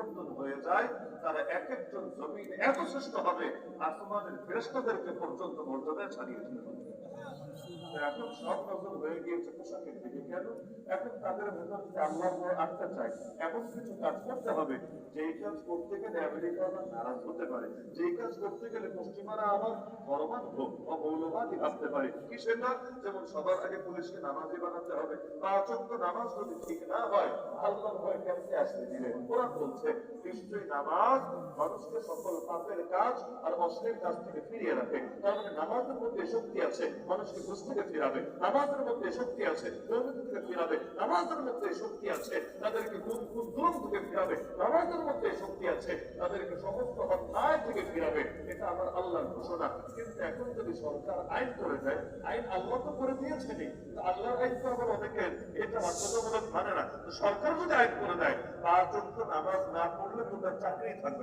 পরিবর্তন হয়ে যায়, তারা এক একজন জমিনে এত শ্রেষ্ঠ হবে আসমানের ফেরেশতাদেরকে পর্যন্ত মর্যাদায় ছাড়িয়ে দিতে পারবে। এখন সব নজর হয়ে গিয়েছে পোশাকের দিকে। কেন? এখন তাদের ভেতর যদি আল্লাহ আনতে চায় এমন কিছু কাজ করতে হবে, যেই কাজ করতে গেলে আমেরিকা আবার নারাজ হতে পারে, যেই কাজ করতে গেলে পশ্চিমারা আবার মর্মান্ଧ বা মৌলবাদী ভাবতে পারে। কি সেটা? যেমন সবার আগে পুলিশকে নামাজি বানাতে হবে। ৫ ওয়াক্ত নামাজ যদি ঠিক না হয় আল্লাহর ভয় কেমনে আসবে দিলে? কোরআন বলছে নিশ্চয়ই নামাজ মানুষকে সকল পাপের কাজ আর অশ্লীল কাজ থেকে ফিরিয়ে রাখে। তার মানে নামাজের মধ্যে শক্তি আছে মানুষকে ঘুষ থেকে ফিরাবে, নামাজের মধ্যে শক্তি আছে দুর্নীতি থেকে ফিরাবে, নামাজের মধ্যে শক্তি আছে তাদেরকে জুলুম থেকে ফিরাবে, নামাজের মধ্যে শক্তি আছে তাদেরকে সমস্ত অন্যায় থেকে ফিরাবে। এটা আমার আল্লাহর ঘোষণা। কিন্তু এখন যদি সরকার আইন করে দেয়, আইন আল্লাহ তো করে দিয়েছেন, আল্লাহর আইন তো আবার অনেকে এটা বাধ্যতামূলক মানে না। তো সরকার যদি আইন করে দেয় ৫ ওয়াক্ত নামাজ না পড়লে তো তার চাকরি থাকবে